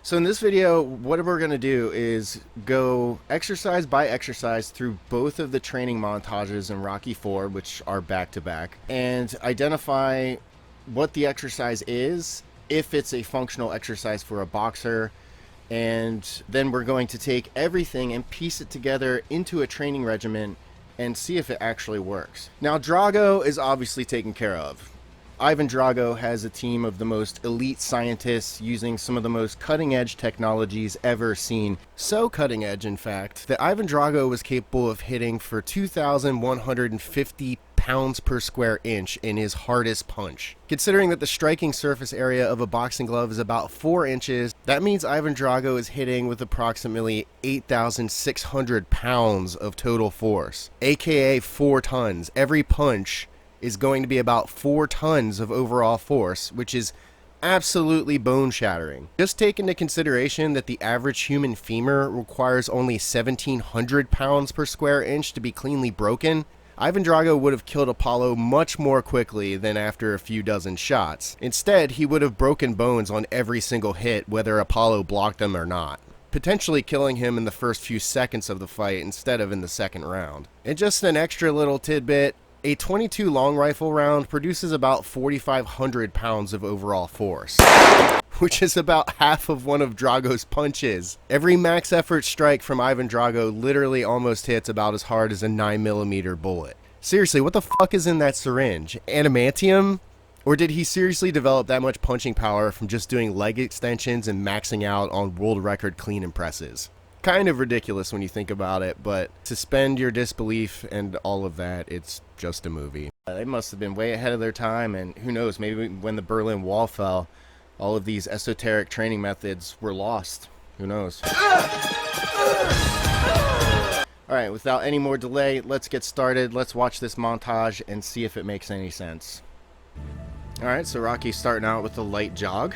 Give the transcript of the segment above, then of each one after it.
So in this video, what we're going to do is go exercise by exercise through both of the training montages in Rocky 4, which are back-to-back, and identify what the exercise is, if it's a functional exercise for a boxer, and then we're going to take everything and piece it together into a training regimen and see if it actually works. Now, Drago is obviously taken care of. Ivan Drago has a team of the most elite scientists using some of the most cutting-edge technologies ever seen. So cutting edge, in fact, that Ivan Drago was capable of hitting for 2,150 pounds per square inch in his hardest punch. Considering that the striking surface area of a boxing glove is about 4 inches, that means Ivan Drago is hitting with approximately 8,600 pounds of total force, aka 4 tons. Every punch is going to be about 4 tons of overall force, which is absolutely bone-shattering. Just take into consideration that the average human femur requires only 1,700 pounds per square inch to be cleanly broken. Ivan Drago would have killed Apollo much more quickly than after a few dozen shots. Instead, he would have broken bones on every single hit, whether Apollo blocked them or not, potentially killing him in the first few seconds of the fight instead of in the second round. And just an extra little tidbit, a .22 long rifle round produces about 4,500 pounds of overall force, which is about half of one of Drago's punches. Every max effort strike from Ivan Drago literally almost hits about as hard as a 9mm bullet. Seriously, what the fuck is in that syringe? Adamantium? Or did he seriously develop that much punching power from just doing leg extensions and maxing out on world record clean and presses? Kind of ridiculous when you think about it, but suspend your disbelief and all of that, it's just a movie. They must have been way ahead of their time, and who knows, maybe when the Berlin Wall fell, all of these esoteric training methods were lost. Who knows? Alright, without any more delay, let's get started. Let's watch this montage and see if it makes any sense. Alright, so Rocky's starting out with a light jog.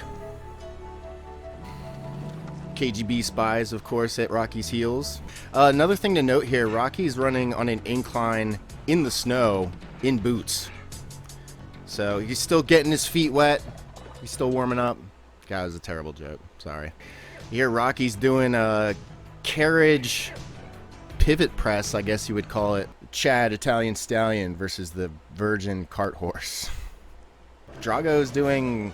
KGB spies, of course, at Rocky's heels. Another thing to note here, Rocky's running on an incline in the snow in boots. So he's still getting his feet wet. He's still warming up. God, that was a terrible joke. Sorry. Here, Rocky's doing a carriage pivot press, I guess you would call it. Chad, Italian Stallion versus the Virgin Cart Horse. Drago's doing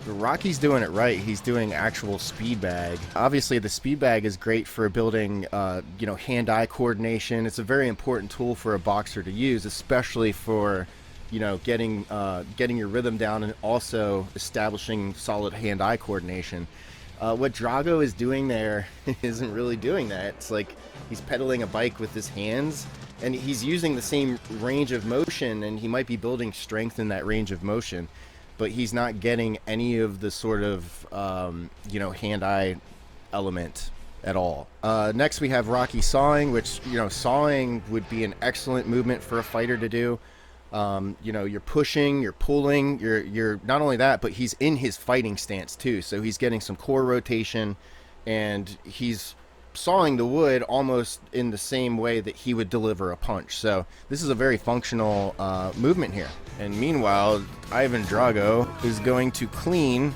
Rocky's doing it right. He's doing actual speed bag. Obviously, the speed bag is great for building, hand-eye coordination. It's a very important tool for a boxer to use, especially for, getting your rhythm down and also establishing solid hand-eye coordination. What Drago is doing there isn't really doing that. It's like he's pedaling a bike with his hands, and he's using the same range of motion, and he might be building strength in that range of motion, but he's not getting any of the sort of, hand-eye element at all. Next, we have Rocky sawing, which, sawing would be an excellent movement for a fighter to do. You're pushing, you're pulling, you're not only that, but he's in his fighting stance too. So he's getting some core rotation, and he's sawing the wood almost in the same way that he would deliver a punch. So this is a very functional movement here. And meanwhile, Ivan Drago is going to clean.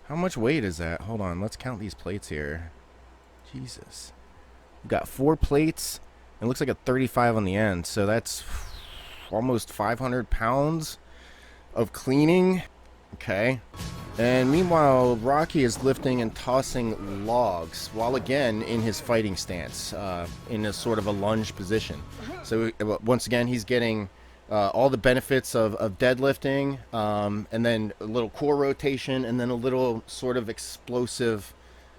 How much weight is that? Hold on, let's count these plates here. Jesus. We've got 4 plates. It looks like a 35 on the end. So that's almost 500 pounds of cleaning. Okay. And meanwhile, Rocky is lifting and tossing logs while again in his fighting stance, in a sort of a lunge position. So once again, he's getting all the benefits of deadlifting, and then a little core rotation, and then a little sort of explosive,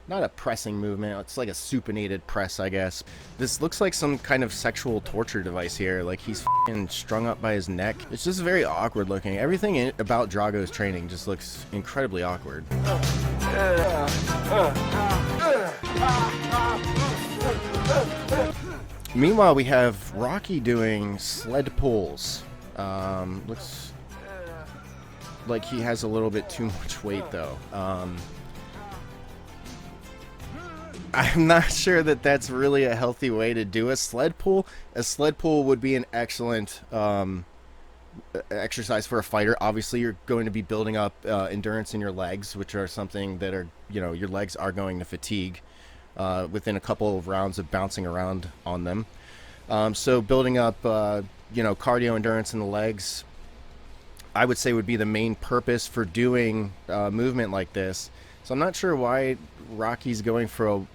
not a pressing movement, it's like a supinated press, I guess. This looks like some kind of sexual torture device here, like he's f***ing strung up by his neck. It's just very awkward looking. Everything about Drago's training just looks incredibly awkward. Meanwhile, we have Rocky doing sled pulls. Looks like he has a little bit too much weight though. I'm not sure that that's really a healthy way to do a sled pull. A sled pull would be an excellent exercise for a fighter. Obviously, you're going to be building up endurance in your legs, which are something that are, your legs are going to fatigue within a couple of rounds of bouncing around on them. So building up, cardio endurance in the legs, I would say would be the main purpose for doing movement like this. So I'm not sure why Rocky's going for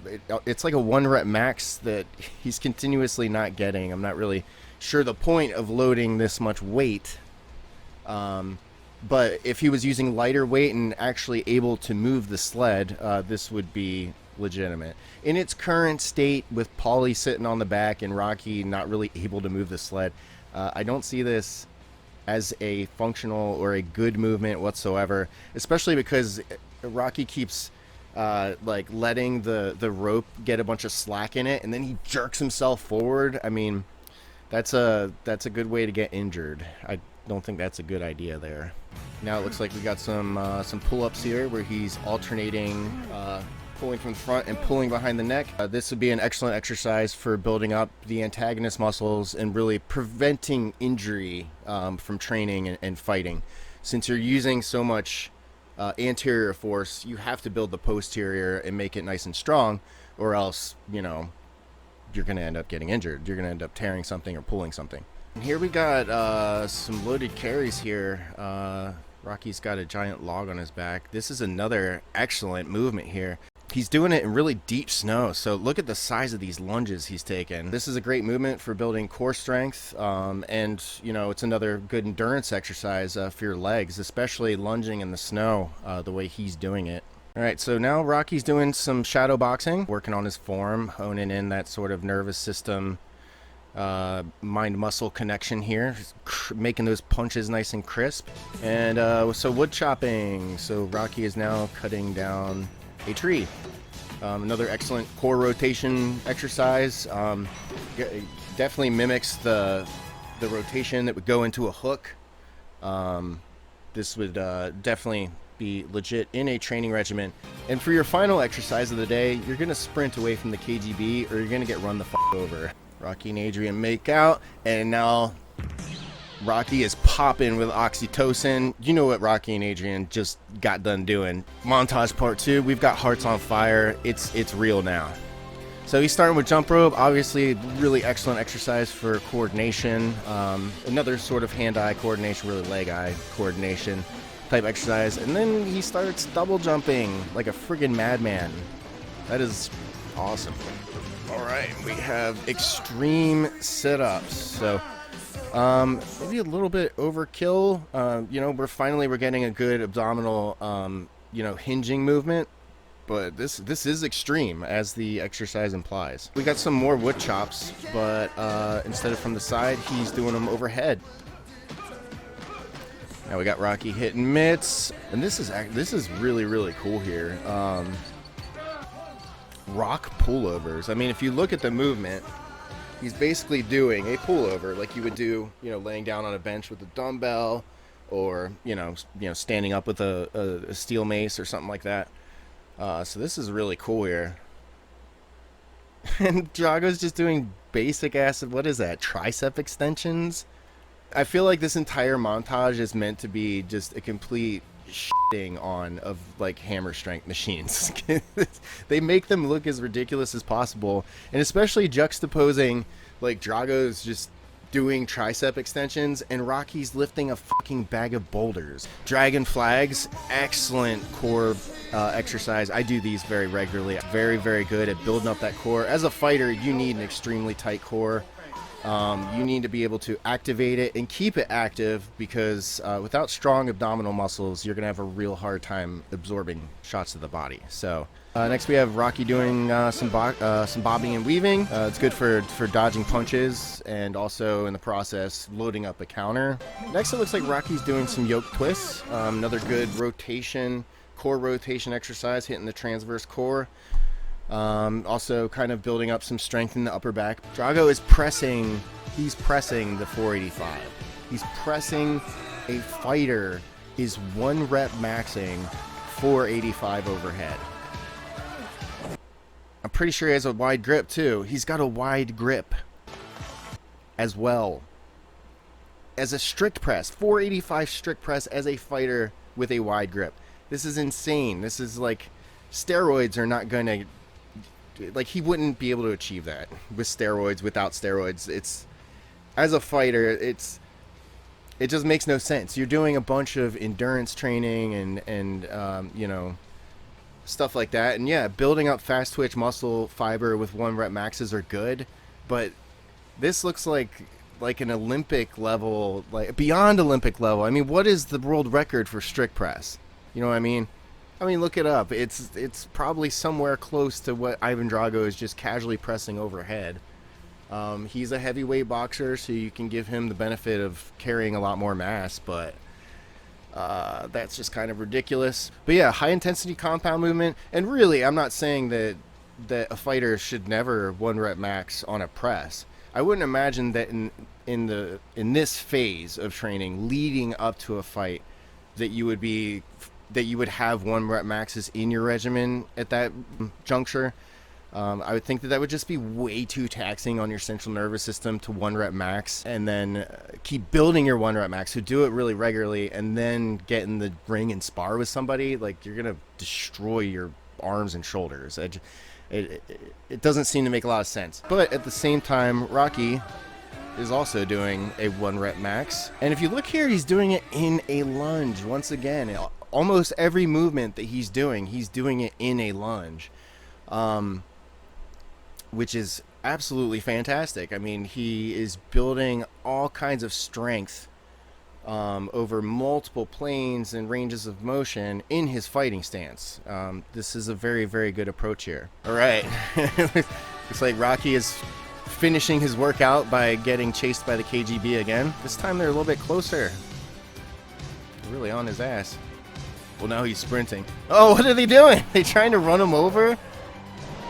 it's like a 1 rep max that he's continuously not getting. I'm not really sure the point of loading this much weight. But if he was using lighter weight and actually able to move the sled, this would be legitimate. In its current state, with Paulie sitting on the back and Rocky not really able to move the sled, I don't see this as a functional or a good movement whatsoever, especially because Rocky keeps letting the rope get a bunch of slack in it, and then he jerks himself forward. I mean, that's a good way to get injured. I don't think that's a good idea there. Now it looks like we got some pull-ups here where he's alternating pulling from the front and pulling behind the neck. This would be an excellent exercise for building up the antagonist muscles and really preventing injury from training and fighting. Since you're using so much anterior force, you have to build the posterior and make it nice and strong, or else, you're going to end up getting injured. You're going to end up tearing something or pulling something. And here we got some loaded carries here. Rocky's got a giant log on his back. This is another excellent movement here. He's doing it in really deep snow, so look at the size of these lunges he's taken. This is a great movement for building core strength, and it's another good endurance exercise for your legs, especially lunging in the snow the way he's doing it. All right, so now Rocky's doing some shadow boxing, working on his form, honing in that sort of nervous system, mind-muscle connection here, making those punches nice and crisp. And so wood chopping. So Rocky is now cutting down a tree. Another excellent core rotation exercise. Definitely mimics the rotation that would go into a hook. This would definitely be legit in a training regimen. And for your final exercise of the day, you're gonna sprint away from the KGB or you're gonna get run the over. Rocky and Adrian make out, and now Rocky is popping with oxytocin. You know what Rocky and Adrian just got done doing. Montage Part 2, we've got hearts on fire. It's real now. So he's starting with jump rope, obviously really excellent exercise for coordination. Another sort of hand-eye coordination, really leg-eye coordination type exercise. And then he starts double jumping like a friggin' madman. That is awesome. All right, we have extreme sit-ups. So maybe a little bit overkill. We're getting a good abdominal, hinging movement. But this is extreme, as the exercise implies. We got some more wood chops, but instead of from the side, he's doing them overhead. Now we got Rocky hitting mitts, and this is really, really cool here. Rock pullovers. I mean, if you look at the movement, he's basically doing a pullover like you would do, laying down on a bench with a dumbbell, or standing up with a steel mace or something like that. So this is really cool here. And Drago's just doing basic ass, what is that, tricep extensions? I feel like this entire montage is meant to be just a complete shitting on of like hammer strength machines. They make them look as ridiculous as possible, and especially juxtaposing like Drago's just doing tricep extensions and Rocky's lifting a fucking bag of boulders. Dragon flags, excellent core exercise. I do these very regularly. Very, very good at building up that core. As a fighter, you need an extremely tight core. You need to be able to activate it and keep it active, because without strong abdominal muscles, you're going to have a real hard time absorbing shots to the body. So next we have Rocky doing some bobbing and weaving. It's good for dodging punches and also in the process loading up a counter. Next it looks like Rocky's doing some yoke twists. Another good core rotation exercise, hitting the transverse core. Also kind of building up some strength in the upper back. Drago is pressing. He's pressing the 485. He's pressing. A fighter is 1 rep maxing 485 overhead. I'm pretty sure he has a wide grip too. He's got a wide grip as well. as a strict press, 485 strict press as a fighter with a wide grip. This is insane. This is like, steroids are not going to, like, he wouldn't be able to achieve that with steroids, without steroids. It's, as a fighter, it just makes no sense. You're doing a bunch of endurance training and you know, stuff like that. And yeah, building up fast twitch muscle fiber with 1 rep maxes are good, but this looks like an Olympic level, like beyond Olympic level. I mean, what is the world record for strict press? You know what I mean? I mean, look it up. It's probably somewhere close to what Ivan Drago is just casually pressing overhead. He's a heavyweight boxer, so you can give him the benefit of carrying a lot more mass, but that's just kind of ridiculous. But yeah, high intensity compound movement, and really, I'm not saying that a fighter should never 1 rep max on a press. I wouldn't imagine that in this phase of training leading up to a fight that you would have 1 rep maxes in your regimen at that juncture. I would think that would just be way too taxing on your central nervous system to 1 rep max, and then keep building your 1 rep max. So do it really regularly, and then get in the ring and spar with somebody. Like, you're gonna destroy your arms and shoulders. It doesn't seem to make a lot of sense. But at the same time, Rocky is also doing a 1 rep max, and if you look here, he's doing it in a lunge. Once again, almost every movement that he's doing it in a lunge, which is absolutely fantastic. I mean, he is building all kinds of strength over multiple planes and ranges of motion in his fighting stance. This is a very, very good approach here. All right. Looks like Rocky is finishing his workout by getting chased by the KGB again. This time they're a little bit closer. They're really on his ass. Well, now he's sprinting. Oh, what are they doing? They trying to run him over?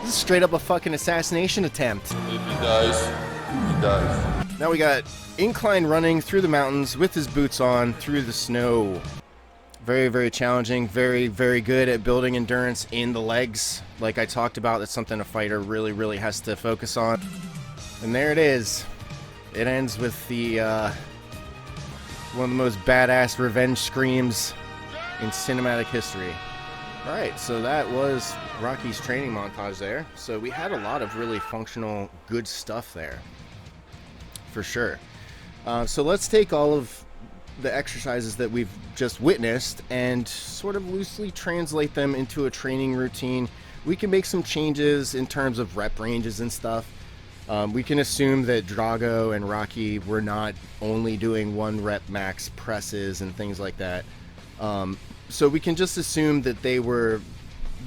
This is straight up a fucking assassination attempt. If he dies, he dies. Now we got incline running through the mountains with his boots on through the snow. Very, very challenging. Very, very good at building endurance in the legs. Like I talked about, that's something a fighter really, really has to focus on. And there it is. It ends with the one of the most badass revenge screams in cinematic history. Alright, so that was Rocky's training montage there. So we had a lot of really functional, good stuff there. For sure. So let's take all of the exercises that we've just witnessed and sort of loosely translate them into a training routine. We can make some changes in terms of rep ranges and stuff. We can assume that Drago and Rocky were not only doing 1 rep max presses and things like that. So we can just assume that they were,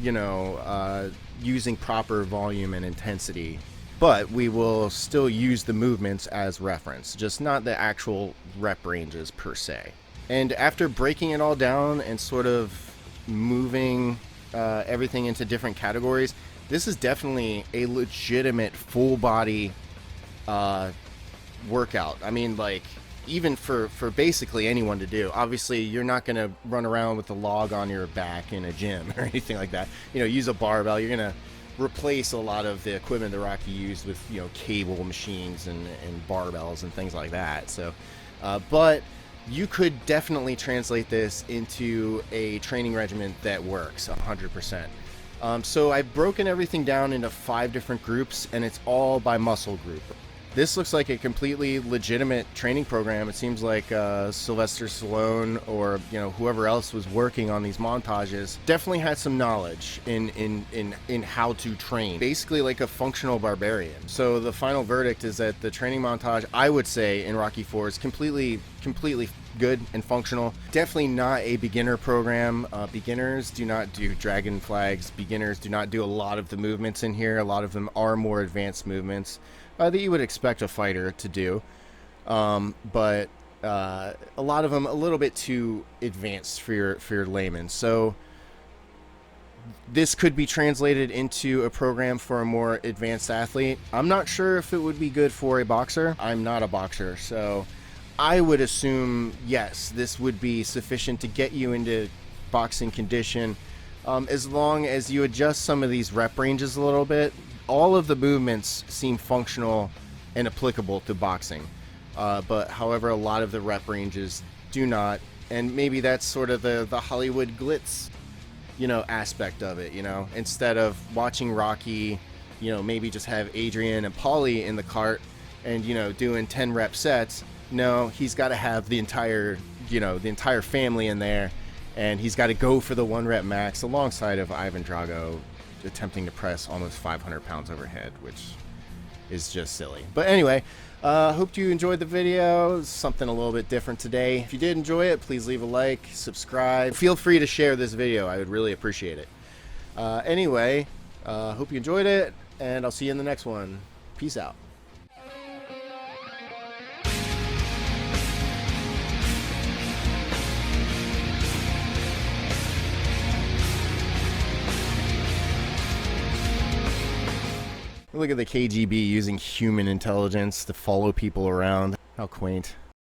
you know, using proper volume and intensity. But we will still use the movements as reference, just not the actual rep ranges per se. And after breaking it all down and sort of moving everything into different categories, this is definitely a legitimate full body workout. I mean, like, even for basically anyone to do. Obviously, you're not going to run around with a log on your back in a gym or anything like that. You know, use a barbell. You're going to replace a lot of the equipment that Rocky used with, you know, cable machines and barbells and things like that. So, but you could definitely translate this into a training regimen that works 100%. So I've broken everything down into 5 different groups, and it's all by muscle group. This looks like a completely legitimate training program. It seems like Sylvester Stallone or, you know, whoever else was working on these montages definitely had some knowledge in how to train. Basically like a functional barbarian. So the final verdict is that the training montage, I would say, in Rocky IV is completely good and functional. Definitely not a beginner program. Beginners do not do dragon flags. Beginners do not do a lot of the movements in here. A lot of them are more advanced movements that you would expect a fighter to do, but a lot of them a little bit too advanced for your layman. So this could be translated into a program for a more advanced athlete. I'm not sure if it would be good for a boxer. I'm not a boxer, so I would assume yes, this would be sufficient to get you into boxing condition, as long as you adjust some of these rep ranges a little bit. All of the movements seem functional and applicable to boxing. but however, a lot of the rep ranges do not, and maybe that's sort of the Hollywood glitz, aspect of it. Instead of watching Rocky, maybe just have Adrian and Paulie in the cart and doing 10 rep sets. No, he's got to have the entire family in there, and he's got to go for the 1 rep max alongside of Ivan Drago attempting to press almost 500 pounds overhead, which is just silly. But anyway, hope you enjoyed the video. Something a little bit different today. If you did enjoy it, please leave a like, subscribe. Feel free to share this video. I would really appreciate it. Anyway, hope you enjoyed it, and I'll see you in the next one. Peace out. Look at the KGB using human intelligence to follow people around. How quaint.